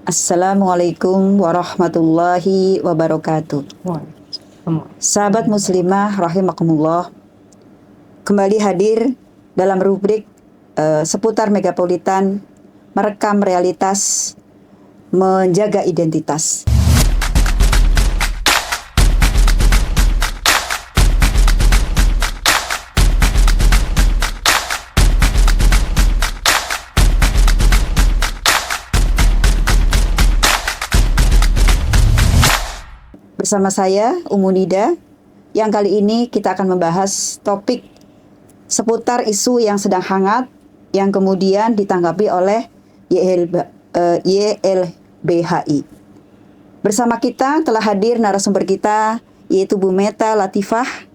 Assalamualaikum warahmatullahi wabarakatuh. Sahabat muslimah rahimakumullah, kembali hadir dalam rubrik seputar Megapolitan, merekam realitas, menjaga identitas. Bersama saya, Umu Nida, yang kali ini kita akan membahas topik seputar isu yang sedang hangat, yang kemudian ditanggapi oleh YLBHI. Bersama kita telah hadir narasumber kita, yaitu Bu Meta Latifah,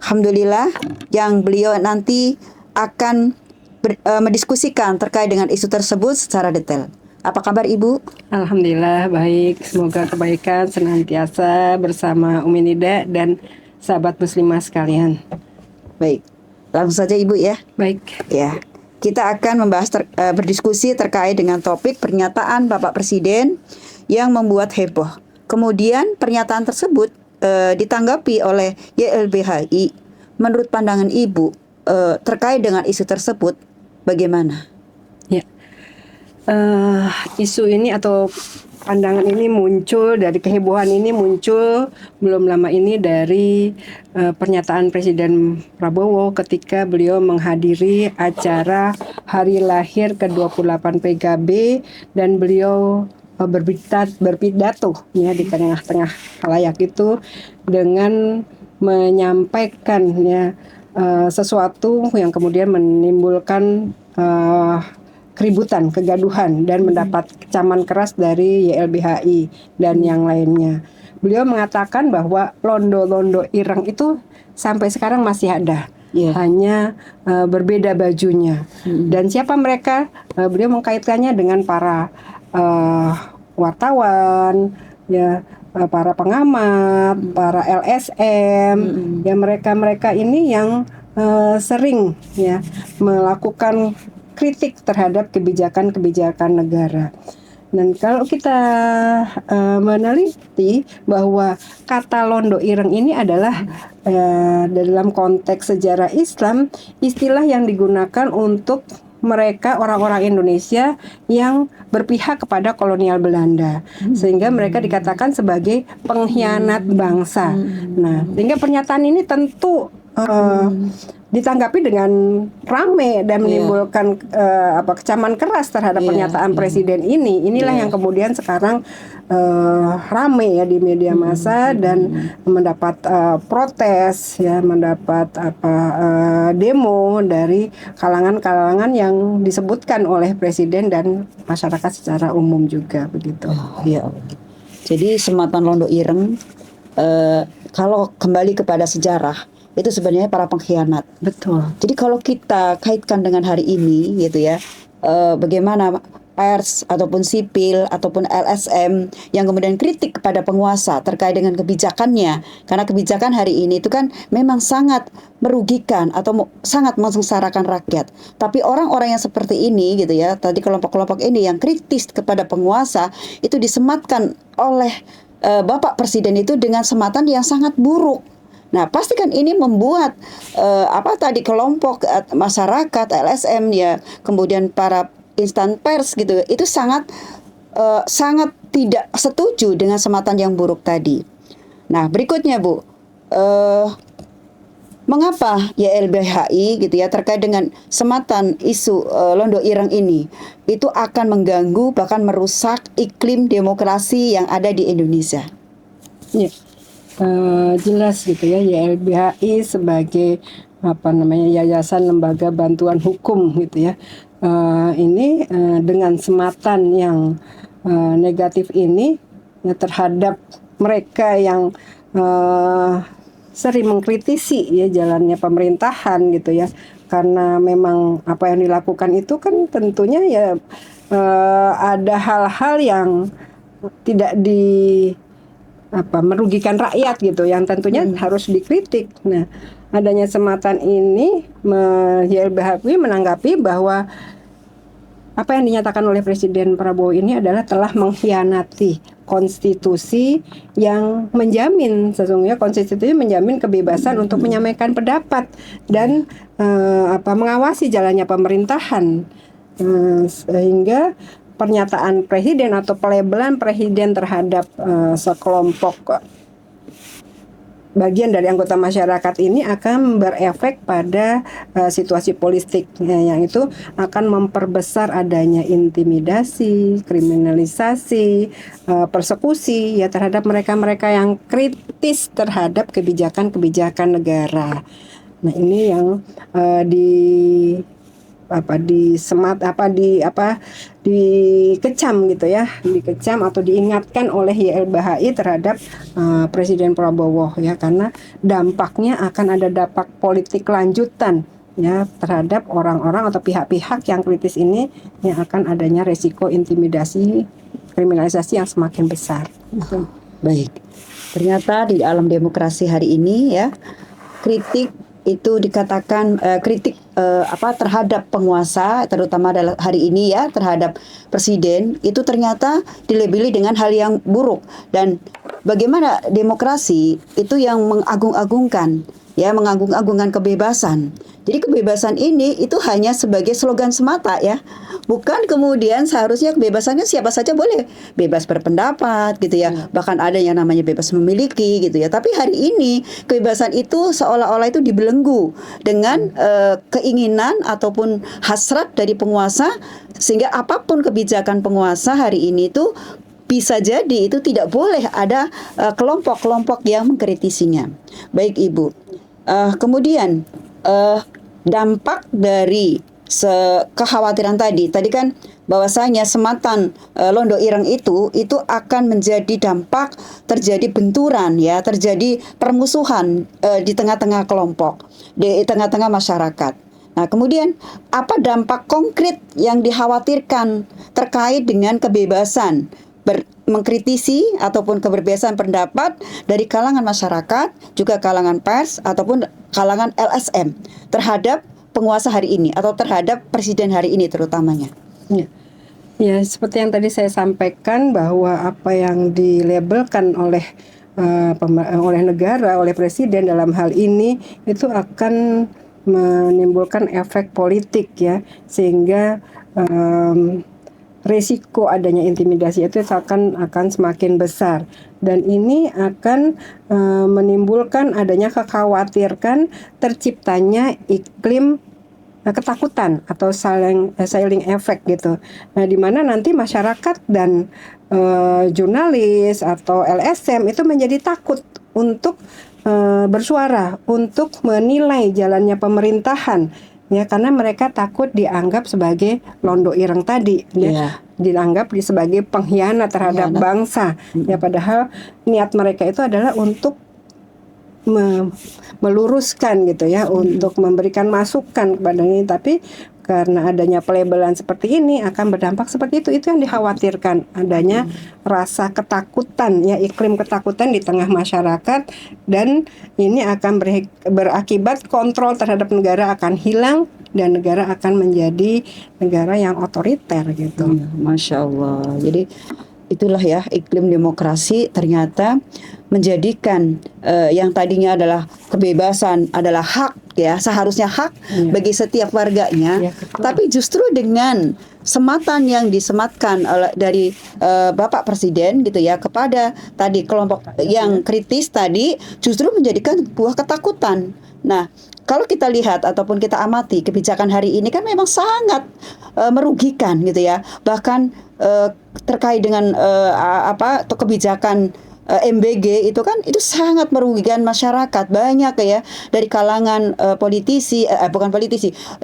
alhamdulillah, yang beliau nanti akan mendiskusikan terkait dengan isu tersebut secara detail. Apa kabar Ibu? Alhamdulillah baik, semoga kebaikan senantiasa bersama Umi Nida dan sahabat muslimah sekalian. Baik, langsung saja Ibu ya. Baik. Ya, kita akan membahas berdiskusi terkait dengan topik pernyataan Bapak Presiden yang membuat heboh. Kemudian pernyataan tersebut ditanggapi oleh YLBHI. Menurut pandangan Ibu terkait dengan isu tersebut, bagaimana? Ya. Isu ini atau pandangan ini muncul dari kehebohan ini muncul belum lama ini dari pernyataan Presiden Prabowo ketika beliau menghadiri acara hari lahir ke-28 PKB dan beliau berpidato ya di tengah-tengah khalayak itu dengan menyampaikan ya sesuatu yang kemudian menimbulkan keributan, kegaduhan, dan mendapat kecaman keras dari YLBHI dan yang lainnya. Beliau mengatakan bahwa londo-londo ireng itu sampai sekarang masih ada, hanya berbeda bajunya. Dan siapa mereka? Beliau mengkaitkannya dengan para wartawan, ya, para pengamat, para LSM, ya mereka-mereka ini yang sering ya melakukan kritik terhadap kebijakan-kebijakan negara. Dan kalau kita meneliti bahwa kata londo ireng ini adalah dalam konteks sejarah Islam istilah yang digunakan untuk mereka orang-orang Indonesia yang berpihak kepada kolonial Belanda, sehingga mereka dikatakan sebagai pengkhianat bangsa. Nah, sehingga pernyataan ini tentu ditanggapi dengan rame dan menimbulkan kecaman keras terhadap pernyataan presiden ini. Inilah yang kemudian sekarang rame ya di media massa dan mendapat protes ya, mendapat demo dari kalangan-kalangan yang disebutkan oleh presiden dan masyarakat secara umum juga begitu. Ya. Jadi sematan londo ireng kalau kembali kepada sejarah itu sebenarnya para pengkhianat. Betul. Jadi kalau kita kaitkan dengan hari ini gitu ya, bagaimana pers ataupun sipil ataupun LSM yang kemudian kritik kepada penguasa terkait dengan kebijakannya, karena kebijakan hari ini itu kan memang sangat merugikan atau sangat mensengsarakan rakyat. Tapi orang-orang yang seperti ini gitu ya, tadi kelompok-kelompok ini yang kritis kepada penguasa itu disematkan oleh Bapak Presiden itu dengan sematan yang sangat buruk. Nah, pastikan ini membuat kelompok masyarakat, LSM ya, kemudian para instan pers gitu, itu sangat tidak setuju dengan sematan yang buruk tadi. Nah, berikutnya Bu, mengapa YLBHI gitu ya terkait dengan sematan isu londo ireng ini itu akan mengganggu bahkan merusak iklim demokrasi yang ada di Indonesia? Ya. Jelas gitu ya, YLBHI sebagai yayasan lembaga bantuan hukum gitu ya, ini dengan sematan yang negatif ini ya, terhadap mereka yang sering mengkritisi ya jalannya pemerintahan gitu ya, karena memang apa yang dilakukan itu kan tentunya ya ada hal-hal yang tidak merugikan rakyat gitu, yang tentunya harus dikritik. Nah, adanya sematan ini YLBHI menanggapi bahwa apa yang dinyatakan oleh Presiden Prabowo ini adalah telah mengkhianati konstitusi yang menjamin, sesungguhnya konstitusi menjamin kebebasan untuk menyampaikan pendapat dan mengawasi jalannya pemerintahan. Sehingga pernyataan presiden atau pelabelan presiden terhadap sekelompok bagian dari anggota masyarakat ini akan berefek pada situasi politik, yang itu akan memperbesar adanya intimidasi, kriminalisasi, persekusi ya terhadap mereka-mereka yang kritis terhadap kebijakan-kebijakan negara. Nah, ini yang dikecam gitu ya, dikecam atau diingatkan oleh YLBHI terhadap Presiden Prabowo ya, karena dampaknya akan ada dampak politik lanjutan ya terhadap orang-orang atau pihak-pihak yang kritis ini, yang akan adanya resiko intimidasi, kriminalisasi yang semakin besar. Baik, ternyata di alam demokrasi hari ini ya, kritik itu dikatakan kritik terhadap penguasa, terutama dalam hari ini ya terhadap presiden, itu ternyata dilabeli dengan hal yang buruk. Dan bagaimana demokrasi itu yang mengagung-agungkan ya, mengagung-agungkan kebebasan. Jadi kebebasan ini itu hanya sebagai slogan semata ya. Bukan kemudian seharusnya kebebasannya siapa saja boleh bebas berpendapat gitu ya. Bahkan ada yang namanya bebas memiliki gitu ya. Tapi hari ini kebebasan itu seolah-olah itu dibelenggu dengan keinginan ataupun hasrat dari penguasa, sehingga apapun kebijakan penguasa hari ini itu bisa jadi itu tidak boleh ada kelompok-kelompok yang mengkritisinya. Baik Ibu. Kemudian dampak dari kekhawatiran tadi kan bahwasanya sematan Londo Ireng itu akan menjadi dampak terjadi benturan ya, terjadi permusuhan di tengah-tengah kelompok, di tengah-tengah masyarakat. Nah, kemudian apa dampak konkret yang dikhawatirkan terkait dengan kebebasan mengkritisi ataupun kebebasan pendapat dari kalangan masyarakat, juga kalangan pers ataupun kalangan LSM terhadap penguasa hari ini atau terhadap presiden hari ini terutamanya? Ya, seperti yang tadi saya sampaikan bahwa apa yang dilabelkan oleh negara, oleh presiden dalam hal ini itu akan menimbulkan efek politik ya, sehingga resiko adanya intimidasi itu akan semakin besar, dan ini akan menimbulkan adanya kekhawatiran terciptanya iklim ketakutan atau silent effect gitu. Nah, di mana nanti masyarakat dan jurnalis atau LSM itu menjadi takut untuk bersuara, untuk menilai jalannya pemerintahan. Ya, karena mereka takut dianggap sebagai Londo Ireng tadi, ya, dianggap sebagai pengkhianat terhadap bangsa. Ya, padahal niat mereka itu adalah untuk meluruskan gitu ya, untuk memberikan masukan kepada ini, tapi karena adanya pelabelan seperti ini akan berdampak seperti itu. Itu yang dikhawatirkan, adanya rasa ketakutan ya, iklim ketakutan di tengah masyarakat, dan ini akan berakibat kontrol terhadap negara akan hilang dan negara akan menjadi negara yang otoriter gitu. Masya Allah. Jadi itulah ya, iklim demokrasi ternyata menjadikan yang tadinya adalah kebebasan adalah hak ya, seharusnya hak bagi setiap warganya, tapi justru dengan sematan yang disematkan dari Bapak Presiden gitu ya kepada tadi kelompok yang kritis tadi, justru menjadikan buah ketakutan. Nah, kalau kita lihat ataupun kita amati kebijakan hari ini kan memang sangat merugikan gitu ya. Bahkan terkait dengan kebijakan MBG itu kan itu sangat merugikan masyarakat, banyak ya, dari kalangan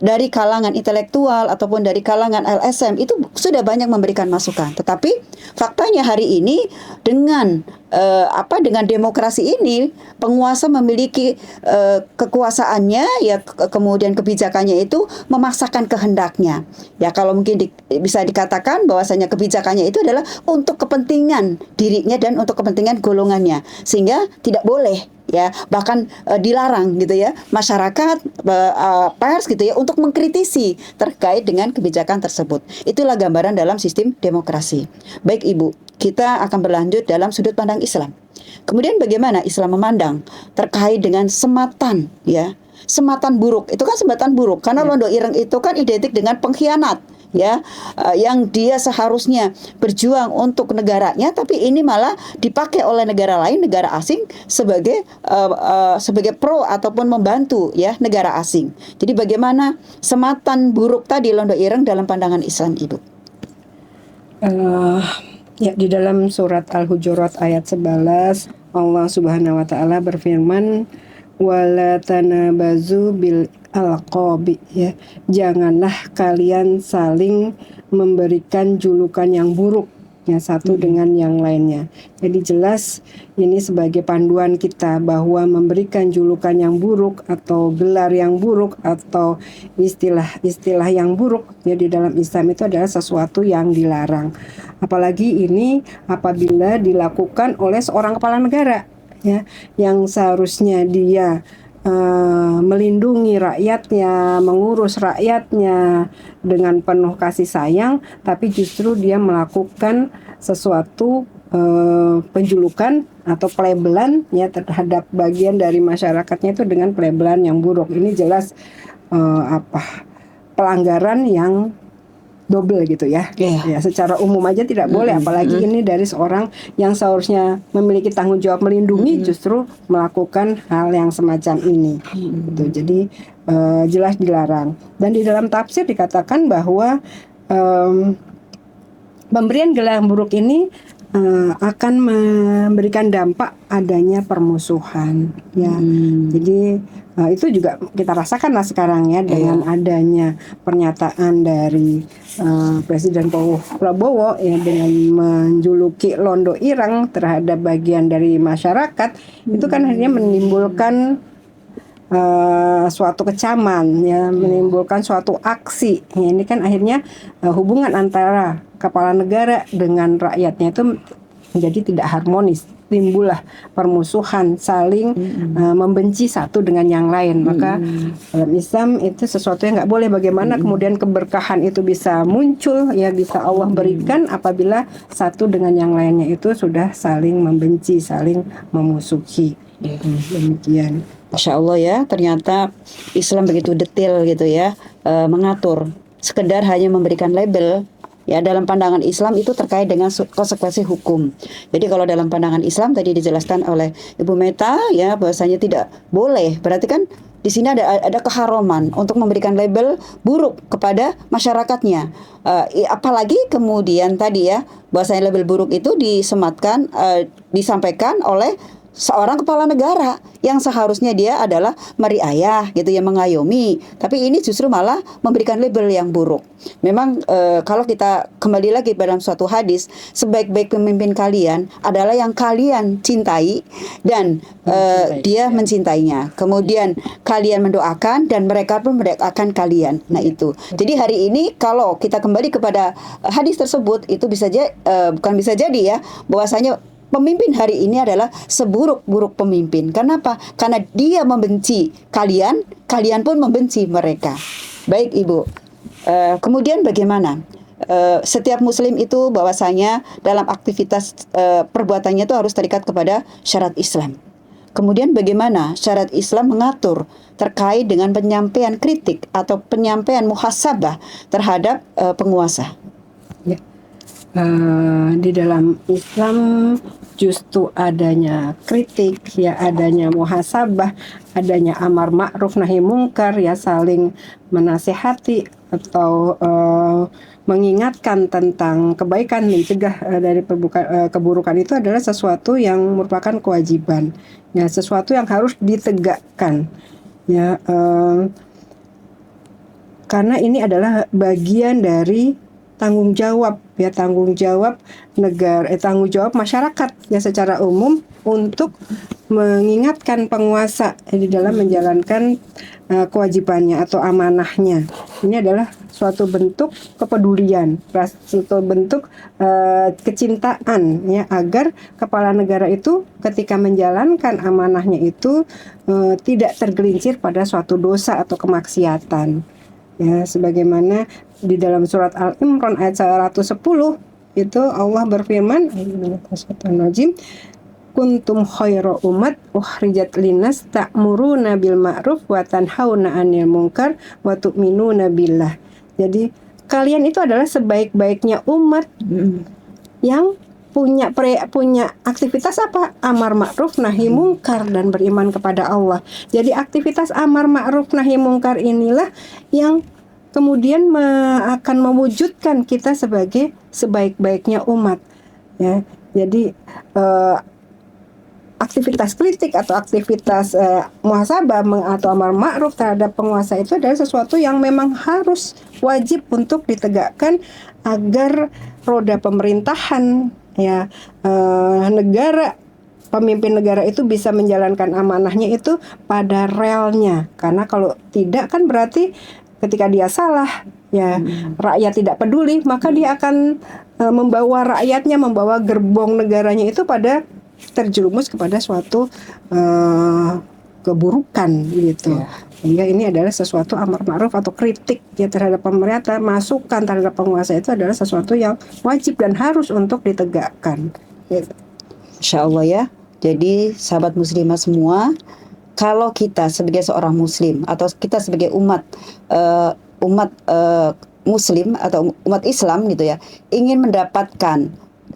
dari kalangan intelektual ataupun dari kalangan LSM itu sudah banyak memberikan masukan. Tetapi faktanya hari ini dengan dengan demokrasi ini penguasa memiliki kekuasaannya ya, kemudian kebijakannya itu memaksakan kehendaknya. Ya, kalau mungkin bisa dikatakan bahwasanya kebijakannya itu adalah untuk kepentingan dirinya dan untuk kepentingan golongannya, sehingga tidak boleh ya, bahkan dilarang gitu ya masyarakat, pers gitu ya untuk mengkritisi terkait dengan kebijakan tersebut. Itulah gambaran dalam sistem demokrasi. Baik Ibu, kita akan berlanjut dalam sudut pandang Islam. Kemudian bagaimana Islam memandang terkait dengan sematan ya. Sematan buruk, itu kan sembatan buruk karena Londo Ireng itu kan identik dengan pengkhianat ya, yang dia seharusnya berjuang untuk negaranya, tapi ini malah dipakai oleh negara lain, negara asing sebagai pro ataupun membantu ya negara asing. Jadi bagaimana sematan buruk tadi Londo Ireng dalam pandangan Islam, Ibu? Ya, di dalam surat Al-Hujurat ayat 11 Allah Subhanahu wa taala berfirman, wala tanabazu bil alqabi, ya. Janganlah kalian saling memberikan julukan yang buruk ya satu dengan yang lainnya. Jadi jelas ini sebagai panduan kita bahwa memberikan julukan yang buruk atau gelar yang buruk atau istilah-istilah yang buruk ya di dalam Islam itu adalah sesuatu yang dilarang. Apalagi ini apabila dilakukan oleh seorang kepala negara ya, yang seharusnya dia melindungi rakyatnya, mengurus rakyatnya dengan penuh kasih sayang, tapi justru dia melakukan sesuatu penjulukan atau pelabelan ya terhadap bagian dari masyarakatnya itu dengan pelabelan yang buruk. Ini jelas pelanggaran yang double gitu ya. Ya, secara umum aja tidak boleh, apalagi ini dari seorang yang seharusnya memiliki tanggung jawab melindungi justru melakukan hal yang semacam ini. Gitu. Jadi jelas dilarang. Dan di dalam tafsir dikatakan bahwa pemberian gelar buruk ini akan memberikan dampak adanya permusuhan ya. Jadi itu juga kita rasakan lah sekarang ya dengan adanya pernyataan dari Presiden Prabowo ya dengan menjuluki Londo Ireng terhadap bagian dari masyarakat, itu kan akhirnya menimbulkan suatu kecaman ya, menimbulkan suatu aksi ya. Ini kan akhirnya hubungan antara kepala negara dengan rakyatnya itu menjadi tidak harmonis, timbullah permusuhan, saling membenci satu dengan yang lain. Maka dalam Islam itu sesuatu yang nggak boleh. Bagaimana kemudian keberkahan itu bisa muncul ya, bisa Allah berikan apabila satu dengan yang lainnya itu sudah saling membenci, saling memusuhi. Demikian. Masya Allah ya, ternyata Islam begitu detail gitu ya, mengatur. Sekedar hanya memberikan label ya, dalam pandangan Islam itu terkait dengan konsekuensi hukum. Jadi kalau dalam pandangan Islam tadi dijelaskan oleh Ibu Meta ya bahwasanya tidak boleh. Berarti kan di sini ada keharuman untuk memberikan label buruk kepada masyarakatnya. Apalagi kemudian tadi ya bahwasanya label buruk itu disematkan, disampaikan oleh seorang kepala negara yang seharusnya dia adalah meriayah gitu ya, mengayomi, tapi ini justru malah memberikan label yang buruk. Memang kalau kita kembali lagi dalam suatu hadis, sebaik-baik pemimpin kalian adalah yang kalian cintai dan dia mencintainya. Kemudian kalian mendoakan dan mereka pun mendoakan kalian. Nah itu. Jadi hari ini kalau kita kembali kepada hadis tersebut, itu bukan bisa jadi ya bahwasanya pemimpin hari ini adalah seburuk-buruk pemimpin. Kenapa? Karena dia membenci kalian, kalian pun membenci mereka. Baik Ibu, kemudian bagaimana? Setiap muslim itu bahwasanya dalam aktivitas perbuatannya itu harus terikat kepada syarat Islam. Kemudian bagaimana syarat Islam mengatur terkait dengan penyampaian kritik atau penyampaian muhasabah terhadap penguasa? Ya. Di dalam Islam justru adanya kritik ya, adanya muhasabah, adanya amar ma'ruf nahi mungkar ya, saling menasehati atau mengingatkan tentang kebaikan, mencegah dari keburukan itu adalah sesuatu yang merupakan kewajiban ya, sesuatu yang harus ditegakkan ya, karena ini adalah bagian dari tanggung jawab negara, tanggung jawab masyarakat ya secara umum untuk mengingatkan penguasa di dalam menjalankan kewajibannya atau amanahnya. Ini adalah suatu bentuk kepedulian, suatu bentuk kecintaan, ya, agar kepala negara itu ketika menjalankan amanahnya itu tidak tergelincir pada suatu dosa atau kemaksiatan. Ya, sebagaimana di dalam surat Al-Imran ayat 110 itu Allah berfirman, kuntum khairu umat ukhrijat linnas ta'muruna bil ma'ruf wa tanhauna 'anil munkar wa tu'minuna billah. Jadi kalian itu adalah sebaik-baiknya umat yang punya aktivitas apa? Amar ma'ruf nahi mungkar dan beriman kepada Allah. Jadi aktivitas amar ma'ruf nahi mungkar inilah yang kemudian akan mewujudkan kita sebagai sebaik-baiknya umat. Ya, jadi aktivitas kritik atau aktivitas muhasabah atau amar ma'ruf terhadap penguasa itu adalah sesuatu yang memang harus wajib untuk ditegakkan agar roda pemerintahan, ya, negara, pemimpin negara itu bisa menjalankan amanahnya itu pada relnya. Karena kalau tidak kan berarti ketika dia salah, ya, rakyat tidak peduli, maka dia akan membawa rakyatnya, membawa gerbong negaranya itu pada terjerumus kepada suatu keburukan gitu. Sehingga ini adalah sesuatu amar ma'ruf atau kritik, ya, terhadap pemerintah, masukan terhadap penguasa itu adalah sesuatu yang wajib dan harus untuk ditegakkan. Gitu. Insya Allah, ya. Jadi sahabat muslimah semua, kalau kita sebagai seorang muslim atau kita sebagai umat muslim atau umat Islam gitu ya, ingin mendapatkan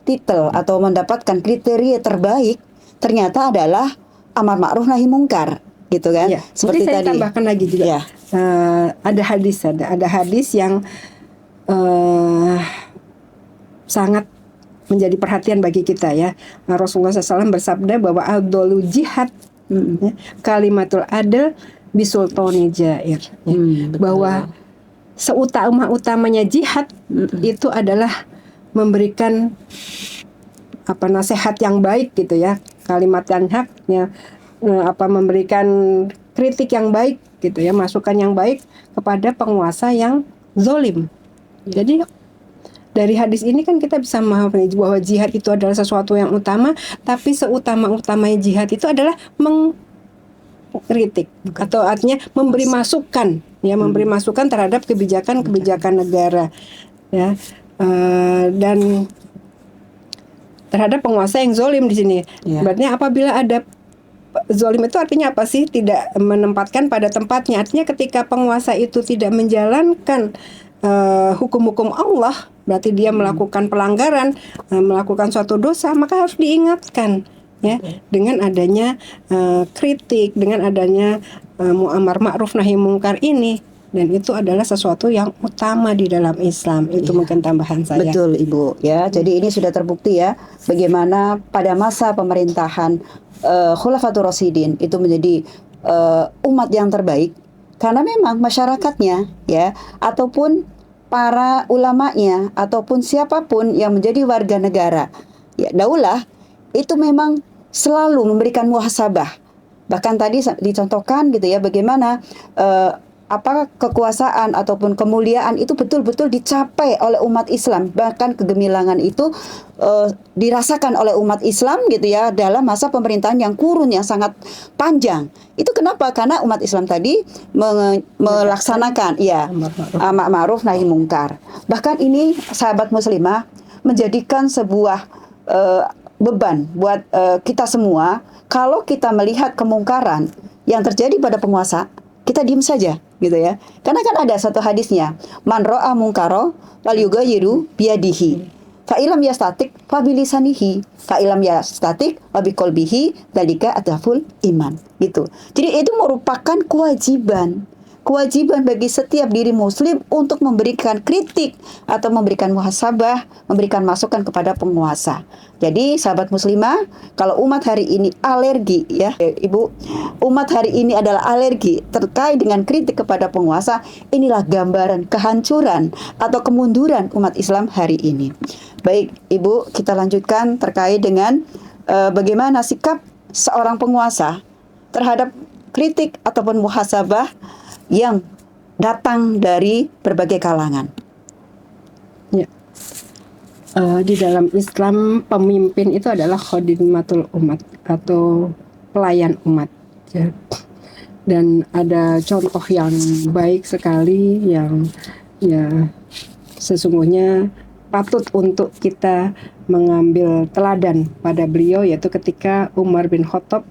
titel atau mendapatkan kriteria terbaik, ternyata adalah amar ma'ruf nahi mungkar, gitu kan? Ya, seperti saya tadi. tambahkan lagi juga. Ya. Ada hadis yang sangat menjadi perhatian bagi kita, ya. Rasulullah SAW bersabda bahwa afdhalul jihad, ya, kalimatul adl bisultani jair, ya. Bahwa seutama-utamanya jihad itu adalah memberikan nasihat yang baik gitu, ya, kalimat yang hak, ya, memberikan kritik yang baik gitu, ya, masukan yang baik kepada penguasa yang zalim. Jadi dari hadis ini kan kita bisa memahami bahwa jihad itu adalah sesuatu yang utama, tapi seutama-utamanya jihad itu adalah mengkritik atau artinya memberi masukan, ya, memberi masukan terhadap kebijakan-kebijakan negara, ya. Dan terhadap penguasa yang zalim di sini. Berarti apabila ada zalim itu artinya apa sih? Tidak menempatkan pada tempatnya. Artinya ketika penguasa itu tidak menjalankan hukum-hukum Allah, berarti dia melakukan pelanggaran, melakukan suatu dosa, maka harus diingatkan, ya, dengan adanya kritik, dengan adanya amar ma'ruf nahi mungkar ini. Dan itu adalah sesuatu yang utama di dalam Islam. Itu mungkin tambahan saya. Betul, Ibu, ya. Jadi ini sudah terbukti, ya, bagaimana pada masa pemerintahan Khulafatur Rasyidin itu menjadi umat yang terbaik karena memang masyarakatnya, ya, ataupun para ulamanya ataupun siapapun yang menjadi warga negara, ya, daulah itu memang selalu memberikan muhasabah. Bahkan tadi dicontohkan gitu, ya, bagaimana kekuasaan ataupun kemuliaan itu betul-betul dicapai oleh umat Islam. Bahkan kegemilangan itu dirasakan oleh umat Islam gitu, ya, dalam masa pemerintahan yang kurun yang sangat panjang. Itu kenapa? Karena umat Islam tadi melaksanakan, ya, amar ma'ruf nahi mungkar. Bahkan ini sahabat muslimah menjadikan sebuah beban buat kita semua. Kalau kita melihat kemungkaran yang terjadi pada penguasa, kita diam saja gitu, ya. Karena kan ada satu hadisnya, man ra'a munkaro wal yughayyiru biyadihi fa illam yastatik fa bilisanihi fa illam yastatik wa biqalbihi dzalika adaful iman gitu. Jadi itu merupakan kewajiban bagi setiap diri muslim untuk memberikan kritik atau memberikan muhasabah, memberikan masukan kepada penguasa. Jadi sahabat muslimah, kalau umat hari ini alergi, ya Ibu, umat hari ini adalah alergi terkait dengan kritik kepada penguasa, inilah gambaran kehancuran atau kemunduran umat Islam hari ini. Baik Ibu, kita lanjutkan terkait dengan bagaimana sikap seorang penguasa terhadap kritik ataupun muhasabah yang datang dari berbagai kalangan. Ya. Di dalam Islam pemimpin itu adalah khodimatul umat atau pelayan umat. Ya. Dan ada contoh yang baik sekali yang ya sesungguhnya patut untuk kita mengambil teladan pada beliau, yaitu ketika Umar bin Khattab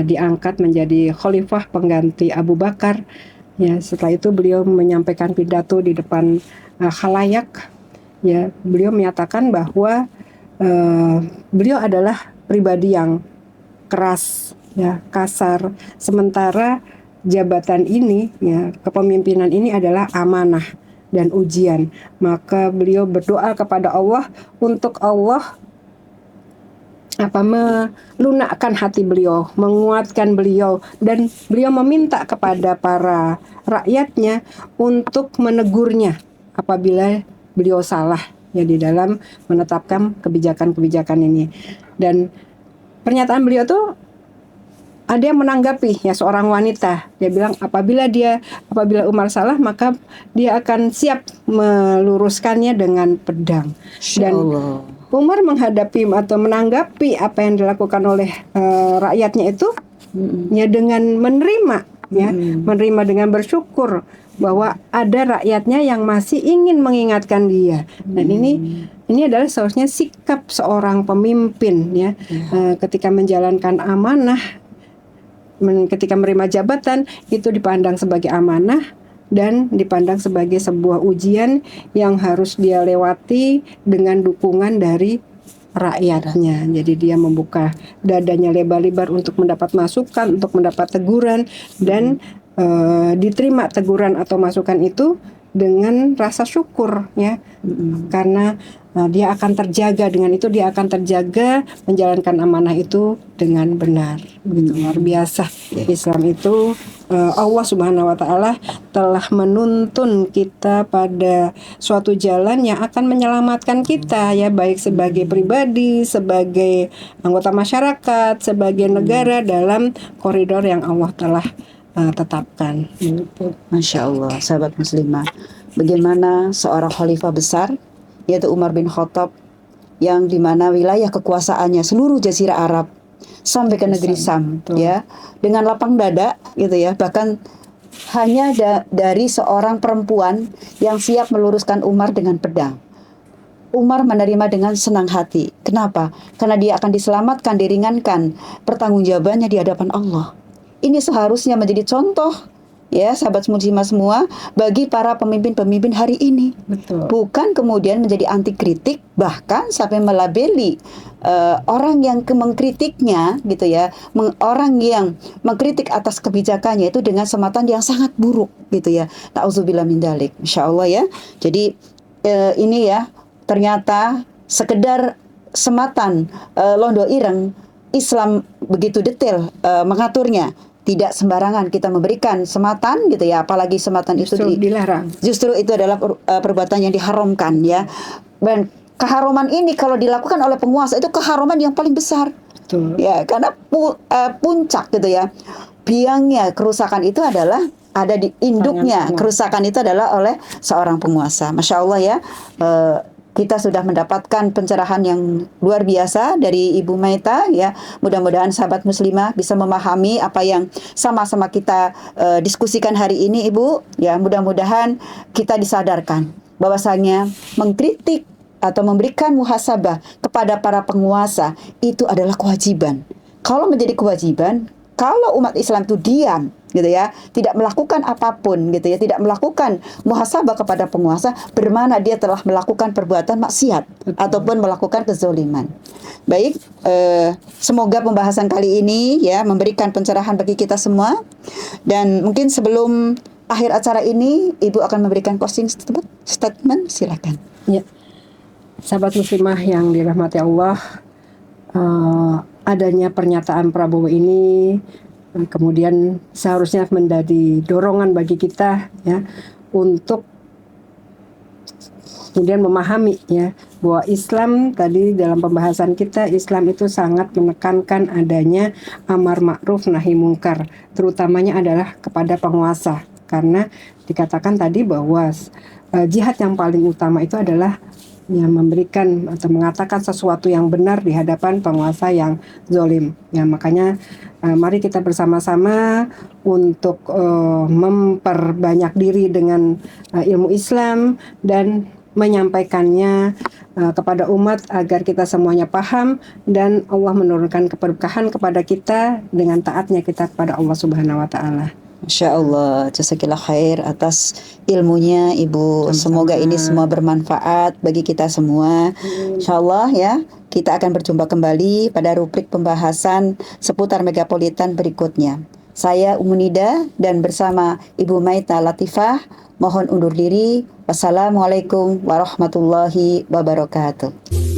diangkat menjadi khalifah pengganti Abu Bakar. Ya, setelah itu beliau menyampaikan pidato di depan khalayak. Ya, beliau menyatakan bahwa beliau adalah pribadi yang keras, ya, kasar. Sementara jabatan ini, ya, kepemimpinan ini adalah amanah dan ujian. Maka beliau berdoa kepada Allah untuk Allah melunakkan hati beliau, menguatkan beliau, dan beliau meminta kepada para rakyatnya untuk menegurnya apabila beliau salah, ya, di dalam menetapkan kebijakan-kebijakan ini. Dan pernyataan beliau tuh ada yang menanggapi, ya, seorang wanita. Dia bilang apabila Umar salah, maka dia akan siap meluruskannya dengan pedang. Dan Umar menghadapi atau menanggapi apa yang dilakukan oleh rakyatnya itu ya dengan menerima, ya, menerima dengan bersyukur bahwa ada rakyatnya yang masih ingin mengingatkan dia. Dan ini adalah seharusnya sikap seorang pemimpin, ya, ketika menjalankan amanah, ketika menerima jabatan itu dipandang sebagai amanah dan dipandang sebagai sebuah ujian yang harus dia lewati dengan dukungan dari rakyatnya. Jadi dia membuka dadanya lebar-lebar untuk mendapat masukan, untuk mendapat teguran, dan diterima teguran atau masukan itu dengan rasa syukur, ya, karena dia akan terjaga, dengan itu dia akan terjaga menjalankan amanah itu dengan benar. Begitu luar biasa. Islam itu Allah Subhanahu wa taala telah menuntun kita pada suatu jalan yang akan menyelamatkan kita, ya, baik sebagai pribadi, sebagai anggota masyarakat, sebagai negara dalam koridor yang Allah telah tetapkan. Masya Allah, sahabat muslimah, bagaimana seorang khalifah besar yaitu Umar bin Khattab, yang dimana wilayah kekuasaannya seluruh Jazirah Arab sampai ke negeri Sam, ya, dengan lapang dada, gitu ya, bahkan hanya dari seorang perempuan yang siap meluruskan Umar dengan pedang. Umar menerima dengan senang hati. Kenapa? Karena dia akan diselamatkan, diringankan pertanggungjawabannya di hadapan Allah. Ini seharusnya menjadi contoh, ya, sahabat muslimah semua, bagi para pemimpin-pemimpin hari ini. Betul. Bukan kemudian menjadi anti kritik, bahkan sampai melabeli orang yang mengkritiknya, gitu ya, orang yang mengkritik atas kebijakannya itu dengan sematan yang sangat buruk, gitu ya. Nauzubillah min dzalik. Insyaallah, ya. Jadi ini, ya, ternyata sekedar sematan londo ireng, Islam begitu detail mengaturnya. Tidak sembarangan kita memberikan sematan, gitu ya, apalagi sematan justru itu dilarang. Justru itu adalah perbuatan yang diharamkan, ya. Dan keharuman ini kalau dilakukan oleh penguasa itu keharuman yang paling besar. Betul. Ya, karena puncak, gitu ya, biangnya kerusakan itu adalah ada di induknya. Kerusakan itu adalah oleh seorang penguasa. Masya Allah, ya. Kita sudah mendapatkan pencerahan yang luar biasa dari Ibu Maita, ya. Mudah-mudahan sahabat muslimah bisa memahami apa yang sama-sama kita diskusikan hari ini, Ibu. Ya, mudah-mudahan kita disadarkan bahwasanya mengkritik atau memberikan muhasabah kepada para penguasa itu adalah kewajiban. Kalau menjadi kewajiban, kalau umat Islam itu diam, gitu ya, tidak melakukan apapun, gitu ya, tidak melakukan muhasabah kepada penguasa, bermana dia telah melakukan perbuatan maksiat. Betul. Ataupun melakukan kezaliman. Baik, semoga pembahasan kali ini, ya, memberikan pencerahan bagi kita semua. Dan mungkin sebelum akhir acara ini, Ibu akan memberikan closing statement, silakan. Ya, sahabat muslimah yang dirahmati Allah, adanya pernyataan Prabowo ini kemudian seharusnya menjadi dorongan bagi kita, ya, untuk kemudian memahami, ya, bahwa Islam tadi dalam pembahasan kita, Islam itu sangat menekankan adanya amar ma'ruf nahi mungkar, terutamanya adalah kepada penguasa, karena dikatakan tadi bahwa jihad yang paling utama itu adalah yang memberikan atau mengatakan sesuatu yang benar di hadapan penguasa yang zalim. Ya, makanya mari kita bersama-sama untuk memperbanyak diri dengan ilmu Islam dan menyampaikannya kepada umat agar kita semuanya paham dan Allah menurunkan keberkahan kepada kita dengan taatnya kita kepada Allah Subhanahu wa taala. Masya Allah, jazakillah khair atas ilmunya Ibu. Sama-sama. Semoga ini semua bermanfaat bagi kita semua. Insya Allah ya, kita akan berjumpa kembali pada rubrik pembahasan seputar megapolitan berikutnya. Saya Umunida dan bersama Ibu Maita Latifah mohon undur diri. Wassalamualaikum warahmatullahi wabarakatuh.